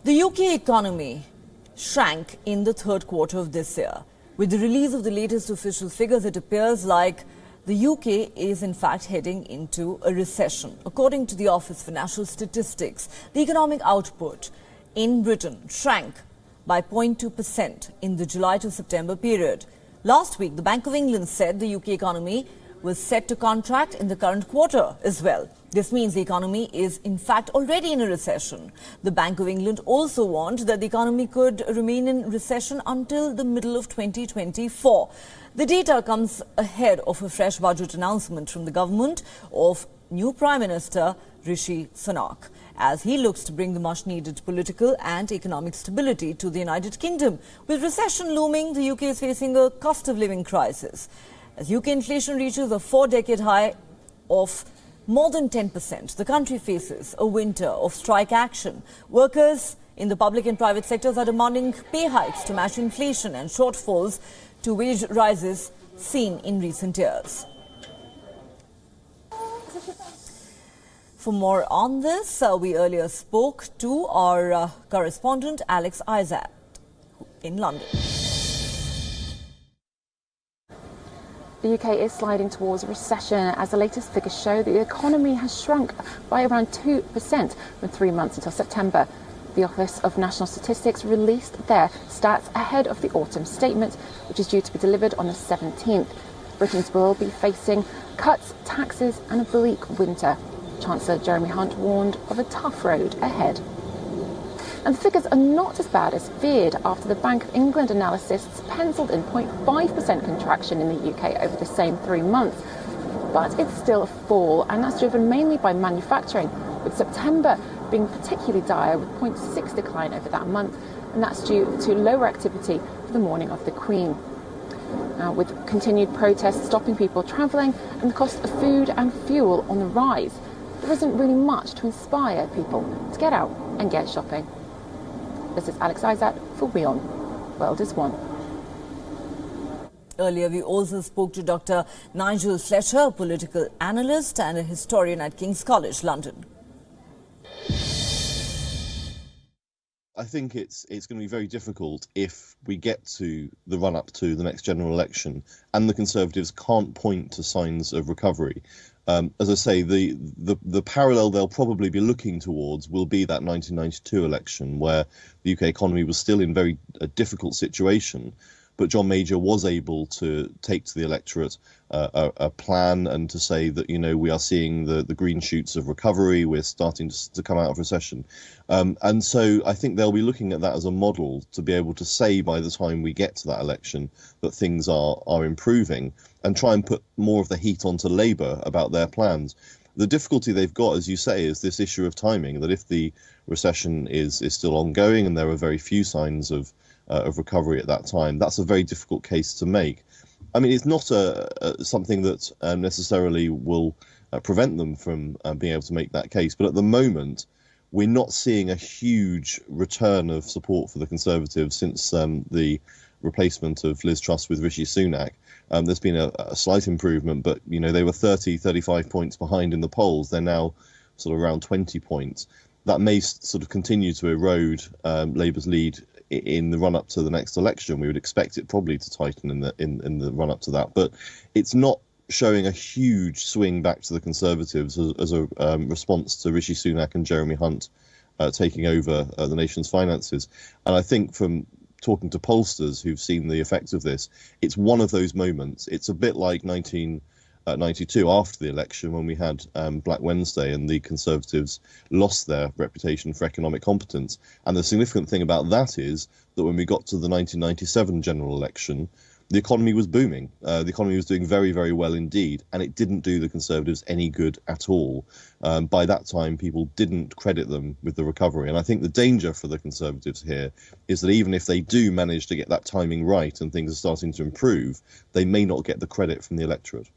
The UK economy shrank in the third quarter of this year. With the release of the latest official figures, it appears like the UK is in fact heading into a recession. According to the Office for National Statistics, the economic output in Britain shrank by 0.2% in the July to September period. Last week, the Bank of England said the UK economy was set to contract in the current quarter as well. This means the economy is in fact already in a recession. The Bank of England also warned that the economy could remain in recession until the middle of 2024. The data comes ahead of a fresh budget announcement from the government of new Prime Minister Rishi Sunak, as he looks to bring the much-needed political and economic stability to the United Kingdom. With recession looming, the UK is facing a cost-of-living crisis. As UK inflation reaches a four-decade high of more than 10%, the country faces a winter of strike action. Workers in the public and private sectors are demanding pay hikes to match inflation and shortfalls to wage rises seen in recent years. For more on this, we earlier spoke to our correspondent Alex Isaac in London. The UK is sliding towards a recession as the latest figures show that the economy has shrunk by around 2% from 3 months until September. The Office of National Statistics released their stats ahead of the autumn statement, which is due to be delivered on the 17th. Britons will be facing cuts, taxes and a bleak winter. Chancellor Jeremy Hunt warned of a tough road ahead. And the figures are not as bad as feared after the Bank of England analysts penciled in 0.5% contraction in the UK over the same 3 months. But it's still a fall, and that's driven mainly by manufacturing, with September being particularly dire with 0.6 decline over that month, and that's due to lower activity for the mourning of the Queen. Now, with continued protests stopping people travelling and the cost of food and fuel on the rise, there isn't really much to inspire people to get out and get shopping. This is Alex Isaac for WION. World is One. Earlier, we also spoke to Dr. Nigel Fletcher, a political analyst and a historian at King's College, London. I think it's going to be very difficult if we get to the run-up to the next general election and the Conservatives can't point to signs of recovery. As I say, the parallel they'll probably be looking towards will be that 1992 election, where the UK economy was still in a difficult situation, but John Major was able to take to the electorate a plan and to say that, you know, we are seeing the green shoots of recovery, we're starting to come out of recession. And so I think they'll be looking at that as a model to be able to say by the time we get to that election that things are improving, and try and put more of the heat onto Labour about their plans. The difficulty they've got, as you say, is this issue of timing, that if the recession is still ongoing and there are very few signs of recovery at that time, that's a very difficult case to make. I mean, it's not something that necessarily will prevent them from being able to make that case. But at the moment, we're not seeing a huge return of support for the Conservatives since the replacement of Liz Truss with Rishi Sunak. There's been a slight improvement, but, you know, they were 35 points behind in the polls. They're now sort of around 20 points. That may sort of continue to erode Labour's lead in the run-up to the next election. We would expect it probably to tighten in the run-up to that, but it's not showing a huge swing back to the Conservatives as a response to Rishi Sunak and Jeremy Hunt taking over the nation's finances. And I think from talking to pollsters who've seen the effects of this, it's one of those moments. It's a bit like 1992 after the election, when we had Black Wednesday and the Conservatives lost their reputation for economic competence. And the significant thing about that is that when we got to the 1997 general election, the economy was booming. The economy was doing very, very well indeed, and it didn't do the Conservatives any good at all. By that time, people didn't credit them with the recovery. And I think the danger for the Conservatives here is that even if they do manage to get that timing right and things are starting to improve, they may not get the credit from the electorate.